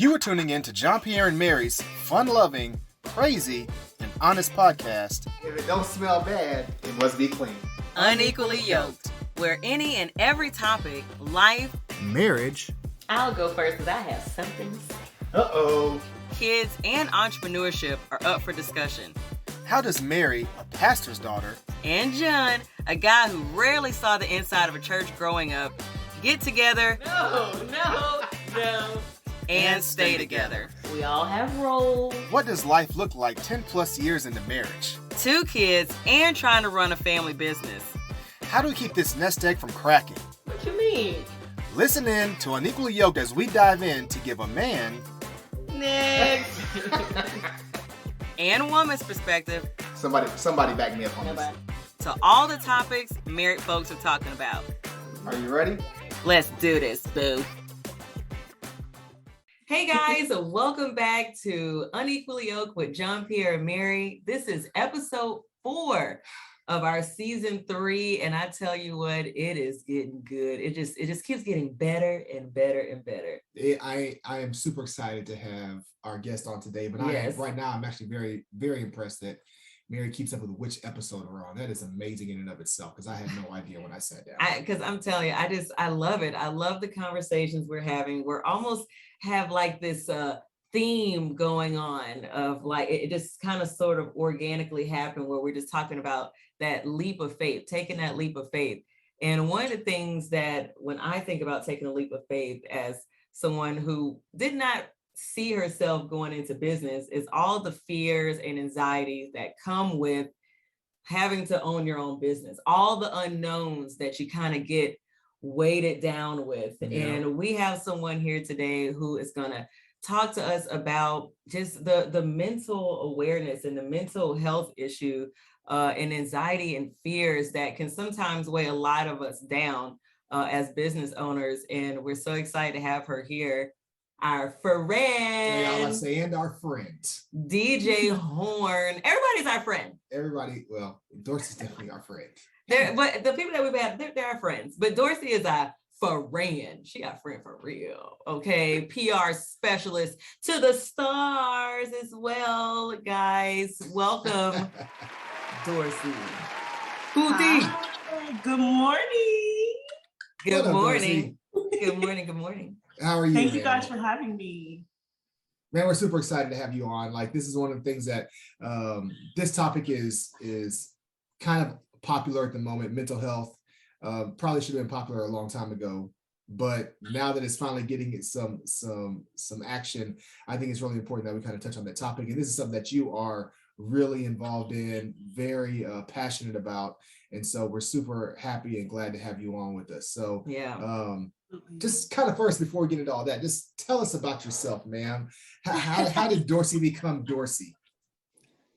You are tuning in to John Pierre and Mary's fun-loving, crazy, and honest podcast. If it don't smell bad, it must be clean. Unequally Yoked, where any and every topic, life, marriage, I'll go first because I have something to say. Uh-oh. kids, and entrepreneurship are up for discussion. how does Mary, a pastor's daughter, And John, a guy who rarely saw the inside of a church growing up, get together No. and stay together. We all have roles. what does life look like 10 plus years into marriage? 2 kids and trying to run a family business. How do we keep this nest egg from cracking? What you mean? Listen in to Unequally Yoked as we dive in to give a man Next. And a woman's perspective Somebody back me up on Nobody. to all the topics married folks are talking about. this. Are you ready? Let's do this, boo. Hey guys, welcome back to Unequally Yoked with John Pierre and Mary. This is episode 4 of our season 3, and I tell you what, it is getting good. It just keeps getting better and better and better. I am super excited to have our guest on today, but Yes. right now I'm actually very, very impressed that Mary keeps up with which episode we're on. That is amazing in and of itself, because I had no idea when I sat down. Because I'm telling you, I love it. I love the conversations we're having. We're almost have like this theme going on of like, it just kind of sort of organically happened where we're just talking about that leap of faith, taking that leap of faith. And one of the things that when I think about taking a leap of faith as someone who did not see herself going into business is all the fears and anxieties that come with having to own your own business, all the unknowns that you kind of get weighted down with. Yeah. And we have someone here today who is going to talk to us about just the mental awareness and the mental health issue and anxiety and fears that can sometimes weigh a lot of us down as business owners. And we're so excited to have her here. Our Yeah, I friend, was saying our friend. DJ Horn. Everybody's our friend. Everybody, well, Dorcey's definitely our friend. But the people that we've had, they're our friends. But Dorcey is our friend. She got a friend for real. Okay. PR specialist to the stars as well, guys. Welcome, Dorcey. Kuti. Hi, good morning. Good What up, morning. Good morning. Good morning. How are you? Thank you man? guys for having me. Man, we're super excited to have you on. Like, this is one of the things that this topic is kind of popular at the moment. Mental health probably should have been popular a long time ago, but now that it's finally getting some action, I think it's really important that we kind of touch on that topic. And this is something that you are really involved in, very passionate about, and so we're super happy and glad to have you on with us. So Yeah. just kind of first, before we get into all that, just tell us about yourself, ma'am. How did Dorcey become Dorcey?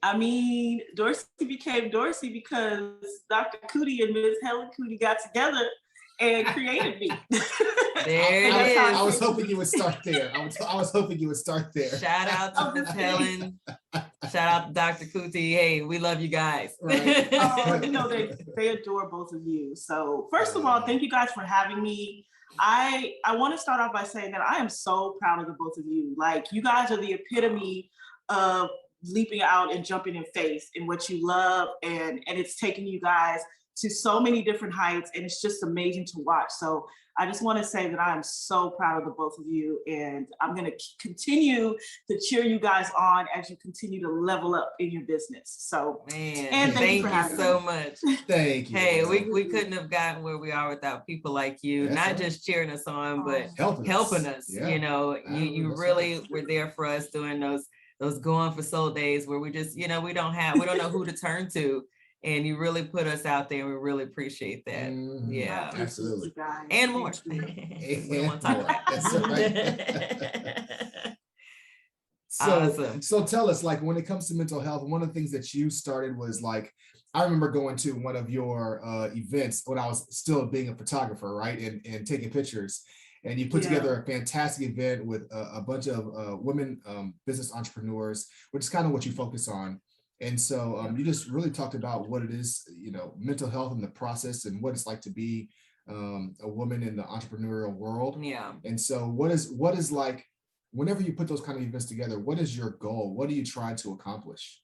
I mean, Dorcey became Dorcey because Dr. Kuti and Ms. Helen Kuti got together and created me. There it I is. was hoping you would start there. I was hoping you would start there. Shout out to Miss Helen. Shout out to Dr. Kuti. Hey, we love you guys. Right. You know, they adore both of you. So first of all, thank you guys for having me. I want to start off by saying that I am so proud of the both of you. Like, you guys are the epitome of leaping out and jumping in faith in what you love, and it's taken you guys to so many different heights, and it's just amazing to watch. So I just want to say that I am so proud of the both of you, and I'm going to continue to cheer you guys on as you continue to level up in your business. So, Man, And thank you for thank having you so me. much. Thank you. Hey, we couldn't have gotten where we are without people like you, That's not right. just cheering us on, but helping us. Yeah. You know, you That's really right. were there for us during those going for soul days where we just, we don't know who to turn to. And you really put us out there, and we really appreciate that. Mhm. Yeah. Absolutely. You guys. And more. Thank you. We don't want to talk about That's that. Awesome. So tell us, like, when it comes to mental health, one of the things that you started was, like, I remember going to one of your events when I was still being a photographer, right? And taking pictures. And you put Yeah. together a fantastic event with a bunch of women business entrepreneurs, which is kind of what you focus on. And so you just really talked about what it is, mental health and the process and what it's like to be a woman in the entrepreneurial world. Yeah. And so what is like whenever you put those kind of events together, what is your goal? What are you trying to accomplish?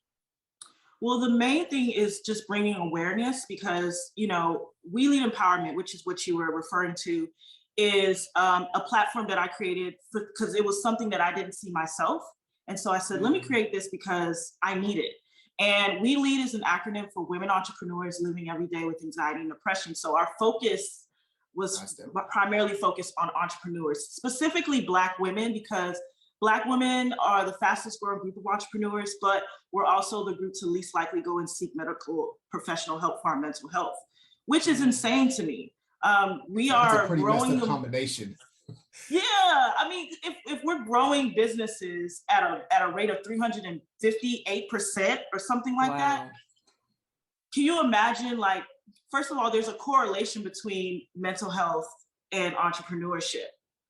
Well, the main thing is just bringing awareness because, We Lead Empowerment, which is what you were referring to, is a platform that I created because it was something that I didn't see myself. And so I said, let me create this because I need it. And We Lead is an acronym for Women Entrepreneurs Living Every Day with Anxiety and Depression. So our focus was primarily focused on entrepreneurs, specifically Black women, because Black women are the fastest growing group of entrepreneurs, but we're also the group to least likely go and seek medical professional help for our mental health, which is insane to me. We are pretty growing messed up combination. Yeah, I mean, if we're growing businesses at a rate of 358% or something like that, can you imagine? Like, first of all, there's a correlation between mental health and entrepreneurship,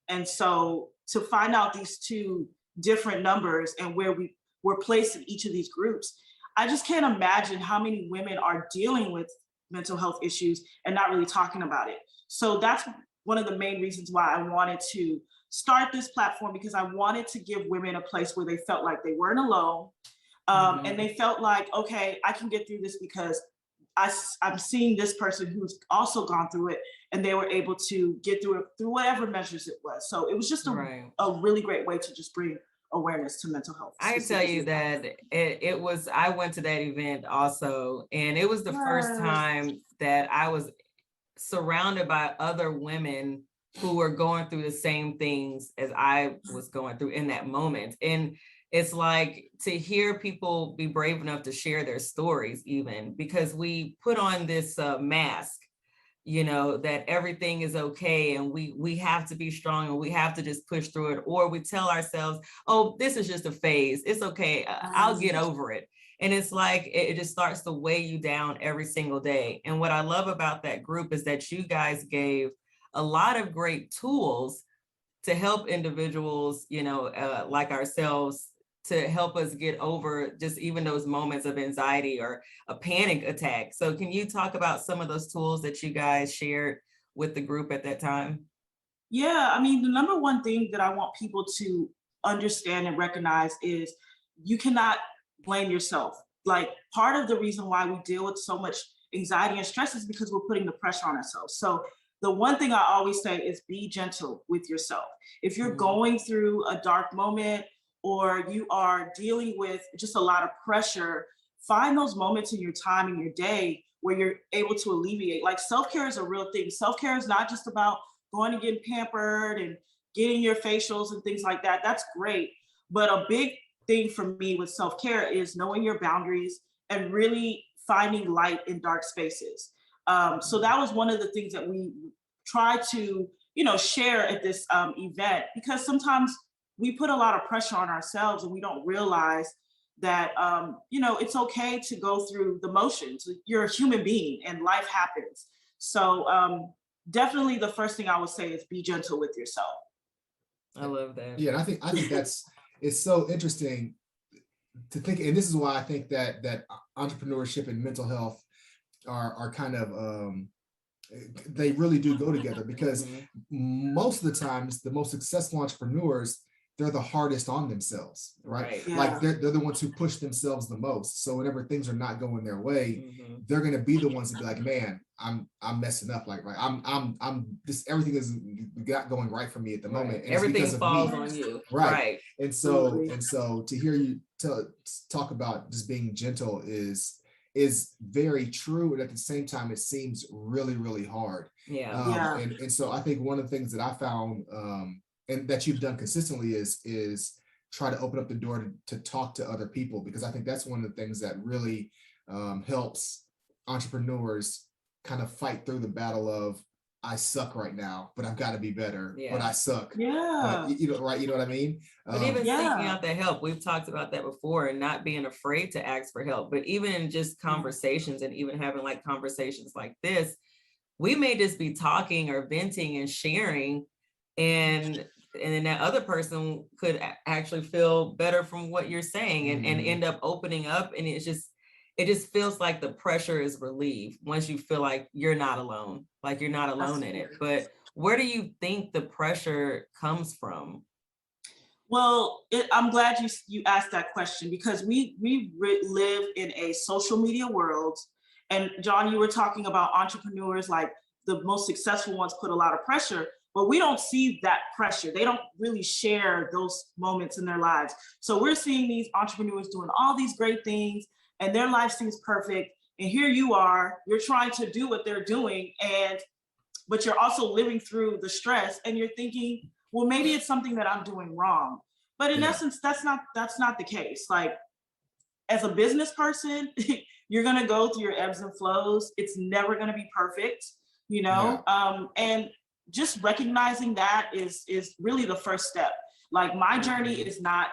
and so to find out these two different numbers and where we're placed in each of these groups, I just can't imagine how many women are dealing with mental health issues and not really talking about it. So that's one of the main reasons why I wanted to start this platform, because I wanted to give women a place where they felt like they weren't alone. And they felt like, okay, I can get through this because I'm seeing this person who's also gone through it, and they were able to get through it through whatever measures it was. So it was just a really great way to just bring awareness to mental health. I can tell you that it was, I went to that event also, and it was the first time that I was surrounded by other women who were going through the same things as I was going through in that moment. And it's like to hear people be brave enough to share their stories, even because we put on this mask, that everything is okay and we have to be strong and we have to just push through it. Or we tell ourselves, oh, this is just a phase. It's okay. I'll get over it. And it's like, it just starts to weigh you down every single day. And what I love about that group is that you guys gave a lot of great tools to help individuals, like ourselves, to help us get over just even those moments of anxiety or a panic attack. So can you talk about some of those tools that you guys shared with the group at that time? Yeah, I mean, the number one thing that I want people to understand and recognize is you cannot blame yourself. Like, part of the reason why we deal with so much anxiety and stress is because we're putting the pressure on ourselves. So the one thing I always say is be gentle with yourself. If you're going through a dark moment or you are dealing with just a lot of pressure, find those moments in your time, in your day, where you're able to alleviate. Like, self-care is a real thing. Self-care is not just about going and getting pampered and getting your facials and things like that. That's great. But a big thing for me with self-care is knowing your boundaries and really finding light in dark spaces. So that was one of the things that we try to, share at this event, because sometimes we put a lot of pressure on ourselves and we don't realize that, it's okay to go through the motions. You're a human being and life happens. So definitely the first thing I would say is be gentle with yourself. I love that. Yeah, and I think it's so interesting to think, and this is why I think that entrepreneurship and mental health are kind of they really do go together, because most of the times the most successful entrepreneurs, they're the hardest on themselves, right? Yeah. Like they're the ones who push themselves the most. So whenever things are not going their way, they're going to be the ones to be like, man, I'm messing up. Like I'm this, everything is not going right for me at the moment. And everything falls on you. Right. And so to hear you talk about just being gentle is very true. And at the same time, it seems really, really hard. And so I think one of the things that I found, and that you've done consistently is try to open up the door to talk to other people, because I think that's one of the things that really helps entrepreneurs kind of fight through the battle of, I suck right now, but I've got to be better, but I suck. Yeah. Right. You know what I mean? But even seeking out the help, we've talked about that before, and not being afraid to ask for help, but even in just conversations and even having like conversations like this, we may just be talking or venting and sharing, and then that other person could actually feel better from what you're saying and end up opening up. And it just feels like the pressure is relieved once you feel like you're not alone, like you're not alone in it. But where do you think the pressure comes from? Well, I'm glad you asked that question, because we live in a social media world. And John, you were talking about entrepreneurs, like the most successful ones put a lot of pressure, but we don't see that pressure. They don't really share those moments in their lives. So we're seeing these entrepreneurs doing all these great things and their life seems perfect. And here you are, you're trying to do what they're doing, but you're also living through the stress, and you're thinking, well, maybe it's something that I'm doing wrong. But in essence, that's not the case. Like, as a business person, you're gonna go through your ebbs and flows. It's never gonna be perfect, you know? And just recognizing that is really the first step. Like, my journey is not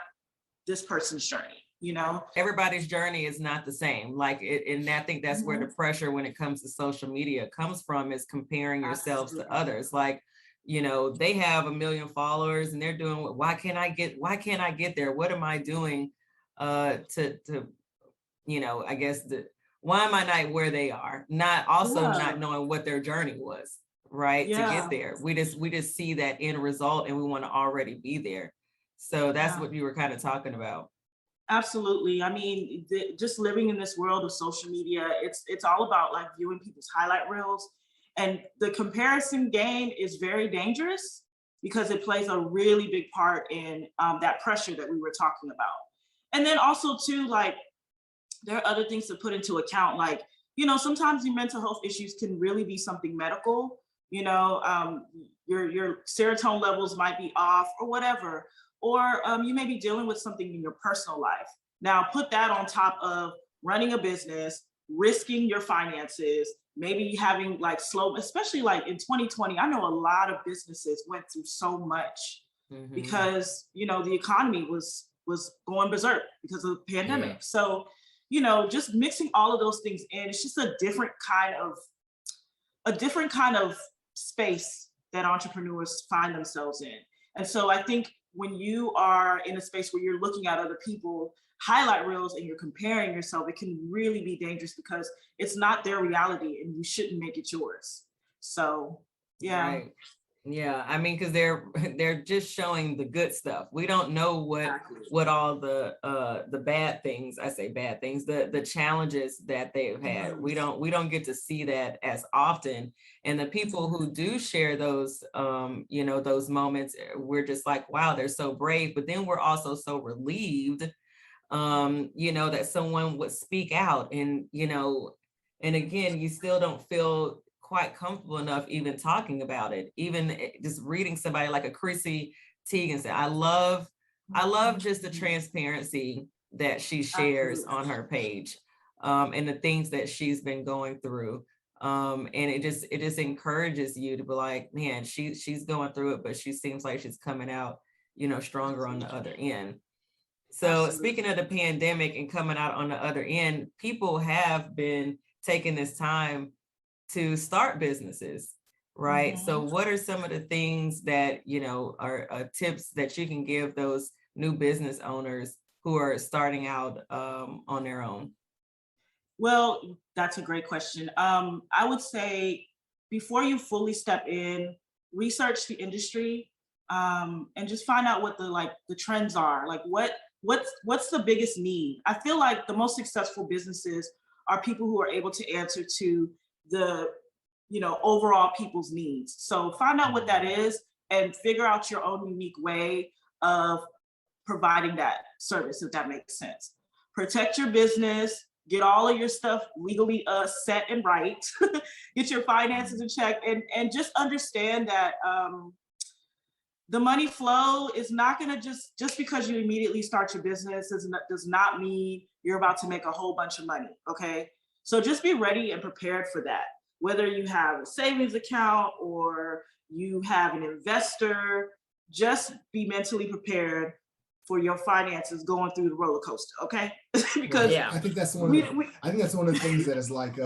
this person's journey, you know? Everybody's journey is not the same. Like, and I think that's where the pressure when it comes to social media comes from, is comparing yourselves to others. Like, you know, they have 1 million followers and they're doing, why can't I get there? What am I doing to you know, I guess why am I not where they are? Not knowing what their journey was, right? To get there. We just see that end result and we want to already be there. So that's what you were kind of talking about. Absolutely. I mean, just living in this world of social media, it's all about like viewing people's highlight reels. And the comparison game is very dangerous because it plays a really big part in that pressure that we were talking about. And then also too, like, there are other things to put into account. Like, you know, sometimes your mental health issues can really be something medical, you know, your serotonin levels might be off or whatever, or you may be dealing with something in your personal life. Now put that on top of running a business, risking your finances, maybe having like especially like in 2020, I know a lot of businesses went through so much because, you know, the economy was going berserk because of the pandemic. So, you know, just mixing all of those things in, it's just a different kind of space that entrepreneurs find themselves in. And so I think when you are in a space where you're looking at other people highlight reels and you're comparing yourself, it can really be dangerous because it's not their reality and you shouldn't make it yours. So, yeah. Right. Yeah, I mean, because they're just showing the good stuff. We don't know what all the bad things, I say bad things, the challenges that they've had. We don't get to see that as often. And the people who do share those you know, those moments, we're just like, wow, they're so brave. But then we're also so relieved, you know, that someone would speak out. And, you know, and again, you still don't feel quite comfortable enough even talking about it. Even just reading somebody like a Chrissy Teigen said, I love just the transparency that she shares on her page, and the things that she's been going through. And it just encourages you to be like, man, she's going through it, but she seems like she's coming out, you know, stronger on the other end. So speaking of the pandemic and coming out on the other end, people have been taking this time to start businesses, right? So what are some of the things that, you know, are tips that you can give those new business owners who are starting out on their own? Well, that's a great question. I would say before you fully step in, research the industry and just find out what the trends are. Like what's the biggest need? I feel like the most successful businesses are people who are able to answer to the, you know, overall people's needs. So find out what that is and figure out your own unique way of providing that service, if that makes sense. Protect your business, get all of your stuff legally set and right, get your finances in check, and just understand that the money flow is not gonna just because you immediately start your business does not mean you're about to make a whole bunch of money, okay? So just be ready and prepared for that. Whether you have a savings account or you have an investor, just be mentally prepared for your finances going through the roller coaster, okay? Because I think that's one of the things that is like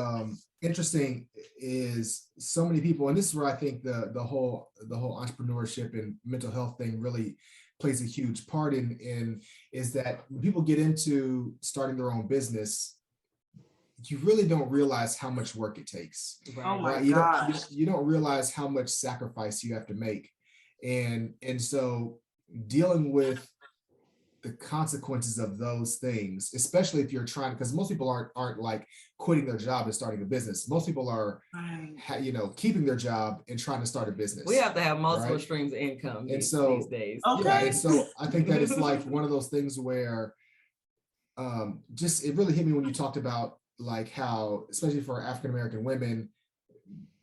interesting is so many people, and this is where I think the whole entrepreneurship and mental health thing really plays a huge part in is that when people get into starting their own business, you really don't realize how much work it takes. Right. Oh my gosh. You don't realize how much sacrifice you have to make. And so dealing with the consequences of those things, especially if you're trying, because most people aren't like quitting their job and starting a business. Most people are, keeping their job and trying to start a business. We have to have multiple streams of income these days. Okay. Yeah, and so I think that it's like one of those things where it really hit me when you talked about like how, especially for African-American women,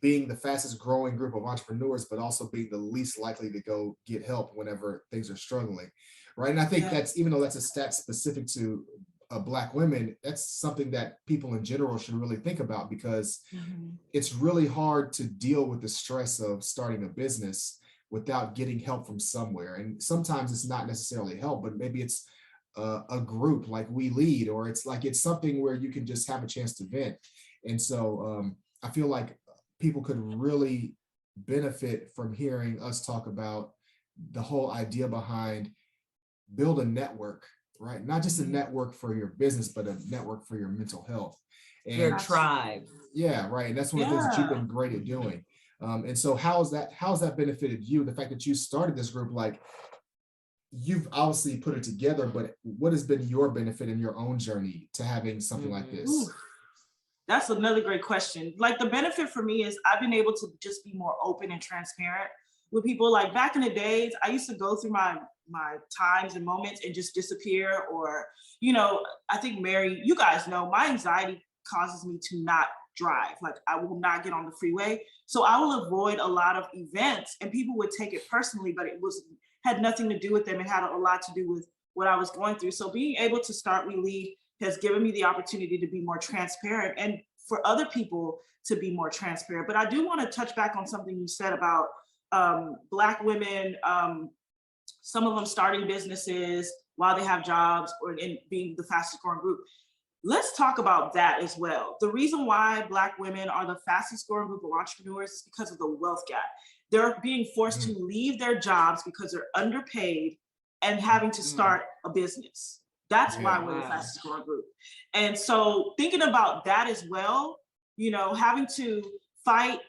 being the fastest growing group of entrepreneurs, but also being the least likely to go get help whenever things are struggling. Right. And I think that's, even though that's a stat specific to Black women, that's something that people in general should really think about, because it's really hard to deal with the stress of starting a business without getting help from somewhere. And sometimes it's not necessarily help, but maybe it's a group like We Lead, or it's something where you can just have a chance to vent. And so I feel like people could really benefit from hearing us talk about the whole idea behind build a network, right? Not just a network for your business, but a network for your mental health. And your tribe. Yeah, right. And that's one of the things that you've been great at doing. And so how's that benefited you? The fact that you started this group, like you've obviously put it together, but what has been your benefit in your own journey to having something like this? Ooh, that's another great question. Like the benefit for me is I've been able to just be more open and transparent with people. Like back in the days, I used to go through my times and moments and just disappear, or, I think Mary, you guys know, my anxiety causes me to not drive. Like I will not get on the freeway. So I will avoid a lot of events, and people would take it personally, but it had nothing to do with them. It had a lot to do with what I was going through. So being able to start We Lead has given me the opportunity to be more transparent, and for other people to be more transparent. But I do want to touch back on something you said about Black women, some of them starting businesses while they have jobs, and being the fastest growing group. Let's talk about that as well. The reason why Black women are the fastest growing group of entrepreneurs is because of the wealth gap. They're being forced to leave their jobs because they're underpaid and having to start a business. That's why we're the fastest growing group. And so thinking about that as well, having to fight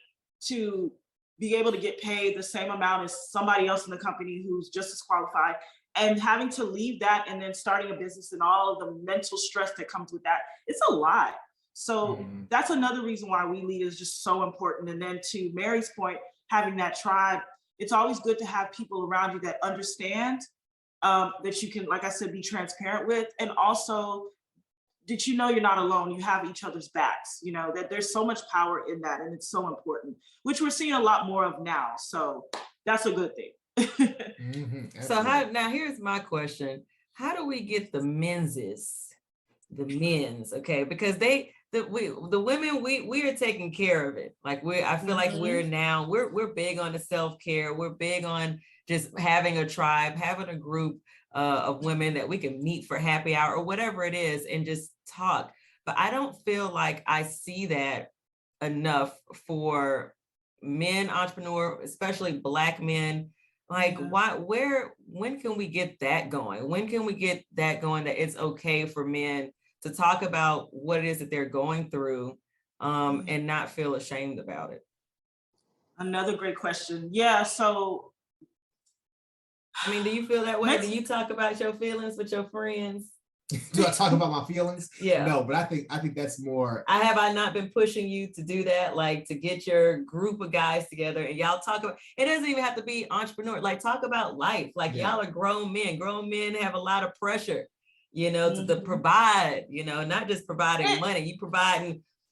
to be able to get paid the same amount as somebody else in the company who's just as qualified, and having to leave that and then starting a business and all of the mental stress that comes with that, it's a lot. So that's another reason why We Lead is just so important. And then to Mary's point, having that tribe, it's always good to have people around you that understand, that you can, like I said, be transparent with, and also that you're not alone, you have each other's backs, that there's so much power in that, and it's so important, which we're seeing a lot more of now. So that's a good thing. So now here's my question. How do we get the men's, okay? Because the women, we are taking care of it. Like I feel like we're big on the self-care. We're big on just having a tribe, having a group of women that we can meet for happy hour or whatever it is and just talk. But I don't feel like I see that enough for men entrepreneurs, especially Black men. Like when can we get that going? When can we get that going, that it's okay for men to talk about what it is that they're going through and not feel ashamed about it? Another great question. Yeah, so do you feel that way? Do you talk about your feelings with your friends? Do I talk about my feelings? Yeah. No, but I think that's more. Have I not been pushing you to do that? Like to get your group of guys together and y'all talk about, it doesn't even have to be entrepreneur, like talk about life. Like y'all are grown men. Grown men have a lot of pressure, to provide, not just providing money.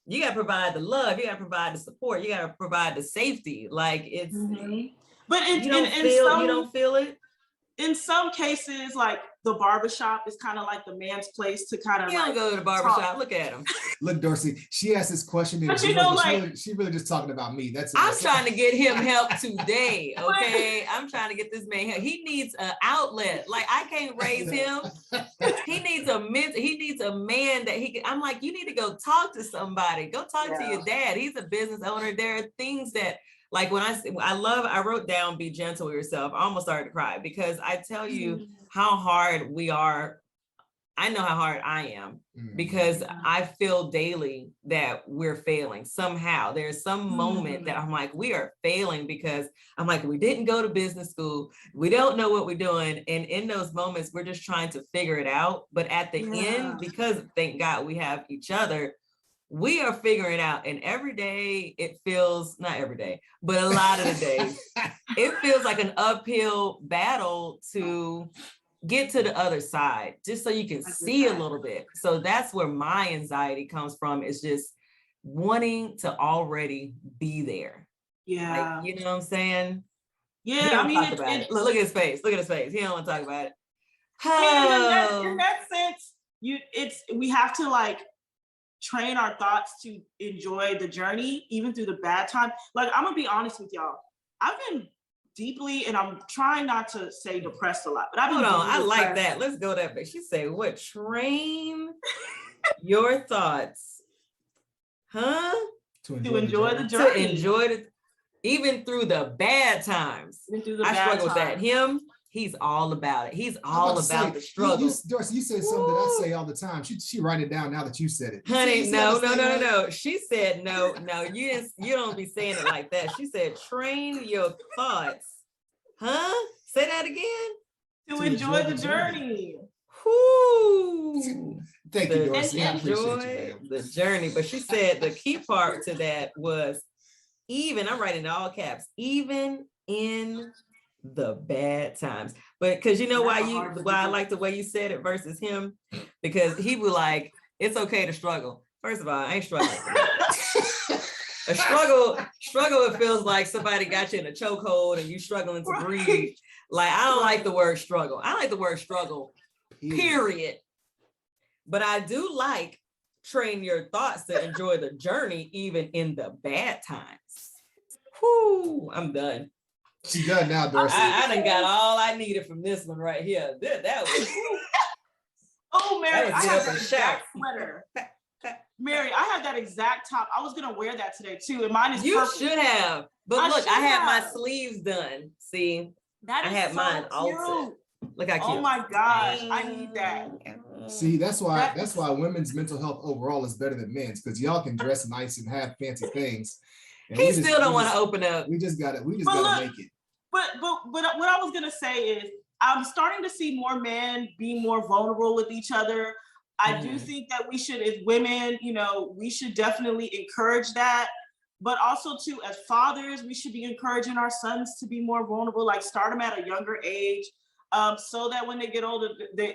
You got to provide the love. You got to provide the support. You got to provide the safety. Like it's, but you don't feel it. In some cases, like the barbershop is kind of like the man's place to kind of. You don't go to the barbershop. Look at him. Look, Dorcey, she asked this question. But she really just talking about me. I'm trying to get him help today. Okay, I'm trying to get this man help. He needs an outlet. Like I can't raise him. He needs a mentor. He needs a man that he can. I'm like, you need to go talk to somebody. Go talk to your dad. He's a business owner. There are things that. Like when I wrote down, be gentle with yourself. I almost started to cry because I tell you how hard we are. I know how hard I am Mhm. because I feel daily that we're failing somehow. There's some moment that I'm like, we are failing because I'm like, we didn't go to business school. We don't know what we're doing. And in those moments, we're just trying to figure it out. But at the end, because thank God we have each other, we are figuring it out. And every day it feels, not every day, but a lot of the days, it feels like an uphill battle to get to the other side, just so you can see a little bit. So that's where my anxiety comes from, is just wanting to already be there. Yeah. Like, you know what I'm saying? Yeah. He I don't mean, talk about it. Look at his face. Look at his face. He don't want to talk about it. I mean, in that sense, we have to like train our thoughts to enjoy the journey, even through the bad time. Like, I'm gonna be honest with y'all. I've been deeply, and I'm trying not to say depressed a lot, but I've been Hold on, I deeply like depressed. that. Let's go that way. She said, what? Train your thoughts. Huh? To enjoy the To journey. enjoy it, even through the bad times. Even through the I bad struggle with that. times. Him, he's all about it. He's I'm all to about say, the struggle. Dorcey, you said something that I say all the time. She write it down now that you said it. Honey, See no. how this thing went? She said no. You don't be saying it like that. She said, train your thoughts. Huh? Say that again. To enjoy the journey. Whoo. Thank you, Dorcey. I appreciate you, Enjoy man. the journey. But she said the key part to that was even, I'm writing in all caps, even in the bad times. But because you know why I like the way you said it versus him, because he was like, it's okay to struggle. First of all, I ain't struggling. A struggle, it feels like somebody got you in a chokehold and you struggling to breathe. Like, I don't like the word struggle. I like the word struggle, period. But I do like train your thoughts to enjoy the journey, even in the bad times. Whoo, I'm done. She's done now, Dorcey. I done got all I needed from this one right here. That was Oh, Mary, That was I get have up that and shout. exact sweater. Mary, I have that exact top. I was gonna wear that today too, and mine is You purple. should have. But I look, should I had my have. sleeves done. See, That I is had so mine cute. altered. Look how cute. Oh my gosh, I need that. See, that's why women's mental health overall is better than men's, because y'all can dress nice and have fancy things. And He still don't want to open up. We just gotta make it. But what I was gonna say is, I'm starting to see more men be more vulnerable with each other. I do think that we should, as women, we should definitely encourage that. But also too, as fathers, we should be encouraging our sons to be more vulnerable, like start them at a younger age, so that when they get older,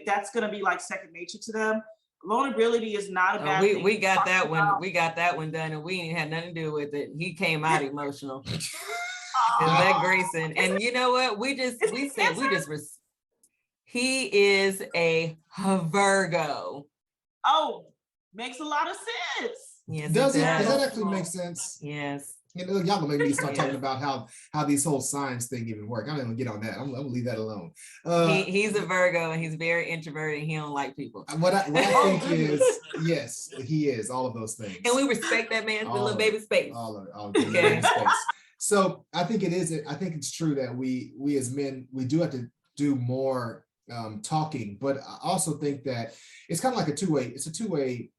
that's gonna be like second nature to them. Vulnerability is not a bad thing. We got that one. We got that one done, and we ain't had nothing to do with it. He came out emotional. And that Grayson, and you know what? He is a Virgo. Oh, makes a lot of sense. Yes, Does does. that actually make sense? Yes. Y'all gonna make me start talking about how these whole signs thing even work. I'm not gonna get on that. I'm gonna leave that alone. He's a Virgo and he's very introverted and he don't like people. What I think is, yes, he is all of those things. And we respect that man's little baby space. All of it. Okay. Space. So I think it's true that we as men, we do have to do more talking, but I also think that it's kind of like a two-way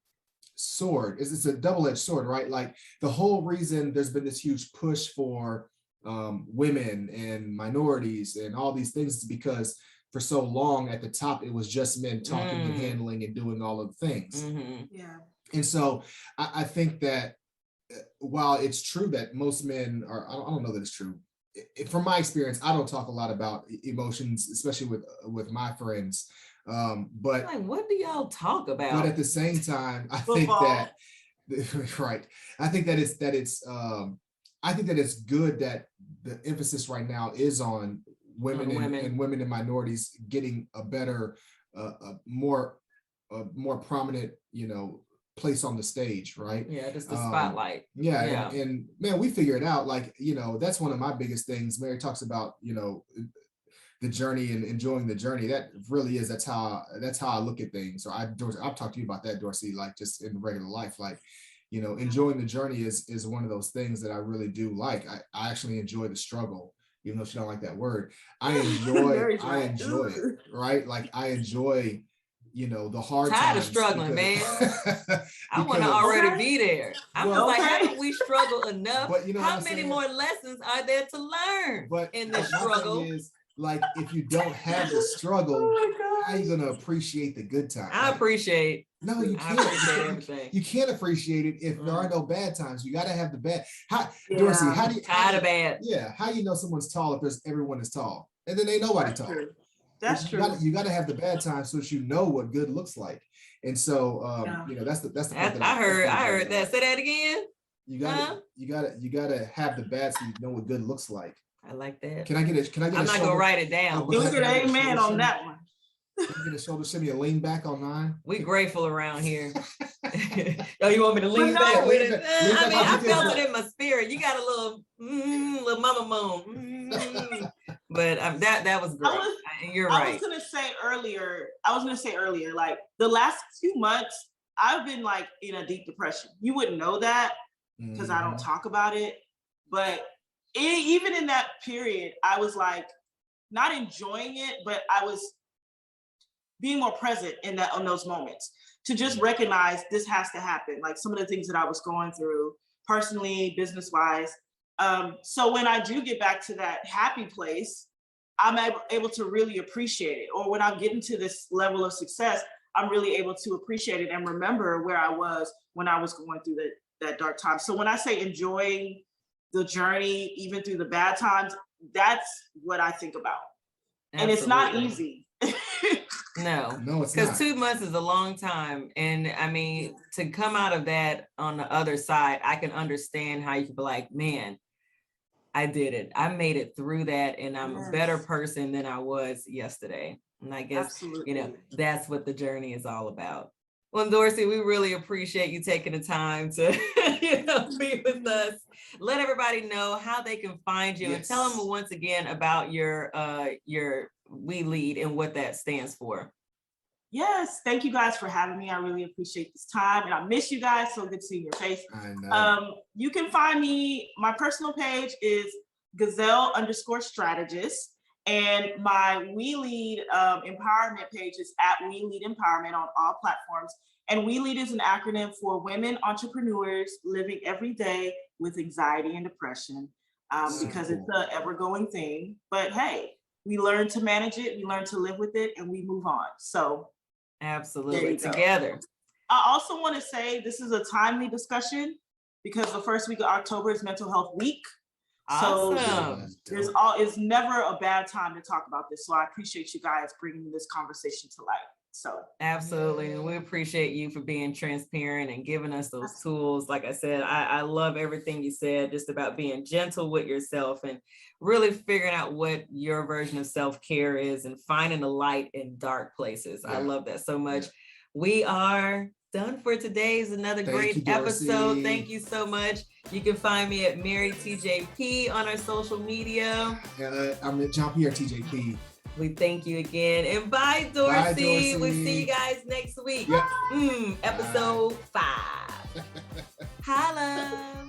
sword. It's a double-edged sword, right? Like the whole reason there's been this huge push for women and minorities and all these things is because for so long at the top it was just men talking and handling and doing all of the things. Yeah. And so I think that while it's true that most men are, I don't know that it's true. From my experience, I don't talk a lot about emotions, especially with my friends. But like, what do y'all talk about? But at the same time, I think that right. I think that it's good that the emphasis right now is on women and women and minorities getting a better, more prominent, place on the stage, right? Yeah, just the spotlight. And man, we figure it out. Like, that's one of my biggest things. Mary talks about, the journey and enjoying the journey. That really is, that's how I look at things. Or I've talked to you about that, Dorcey, like just in regular life, like, enjoying the journey is one of those things that I really do like. I actually enjoy the struggle, even though she don't like that word. I enjoy it, right? Like I enjoy, the hard tired times. of struggling, man. I want to because- already be there. I was like, Okay. haven't we struggled enough? But you know what How I'm many saying? more lessons are there to learn But in this my struggle? thing is, like, if you don't have the struggle, how are you gonna appreciate the good times? I appreciate No, you I can't. appreciate everything. You can't appreciate it if there are no bad times. You gotta have the bad. Yeah. Dorsey, how do you? Tired of bad. Yeah, how you know someone's tall if there's everyone is tall, and then ain't nobody That's tall. true. That's you true. You gotta have the bad times so that you know what good looks like. And so, that's the part that I heard that. Say that again. You gotta have the bad so you know what good looks like. I like that. Can I get I'm not gonna write it down. Oh, You can get I an get a amen shoulder on shimmy? that one. Can I get a shoulder shimmy, a lean back on 9? We grateful around here. Oh, you want me to lean But back no, with lean it? back- lean I back mean, off I your felt table. it in my spirit. You got a little mama moan. But that was great. And you're I right. was gonna say earlier, like the last few months, I've been like in a deep depression. You wouldn't know that because I don't talk about it. But even in that period, I was like not enjoying it, but I was being more present on those moments to just recognize this has to happen. Like some of the things that I was going through personally, business-wise. So when I do get back to that happy place, I'm able to really appreciate it. Or when I get into this level of success, I'm really able to appreciate it and remember where I was when I was going through that dark time. So when I say enjoying the journey, even through the bad times, that's what I think about. And it's not easy. No, it's not. because 2 months is a long time. And I mean, to come out of that on the other side, I can understand how you can be like, man, I did it. I made it through that and I'm a better person than I was yesterday. And I guess, Absolutely. that's what the journey is all about. Well, Dorcey, we really appreciate you taking the time to be with us. Let everybody know how they can find you and tell them once again about your We Lead and what that stands for. Yes, thank you guys for having me. I really appreciate this time and I miss you guys. So good seeing your face. I know. You can find me, my personal page is Gazelle_strategist. And my We Lead empowerment page is at We Lead Empowerment on all platforms. And We Lead is an acronym for Women Entrepreneurs Living Every Day with Anxiety and Depression, because it's an ever-going thing. But hey, we learn to manage it, we learn to live with it, and we move on. So absolutely, together. I also want to say this is a timely discussion because the first week of October is Mental Health Week. Awesome. So it's never a bad time to talk about this. So I appreciate you guys bringing this conversation to light. So absolutely. And we appreciate you for being transparent and giving us those tools. Like I said, I love everything you said just about being gentle with yourself and really figuring out what your version of self-care is and finding the light in dark places. I love that so much. We are done for today. Is another great episode. Thank you so much. You can find me at Mary TJP on our social media. I'm at Jean-Pierre TJP. We thank you again. And bye, Dorcey. Bye, Dorcey. We'll see you guys next week. Yep. Episode 5. Holla.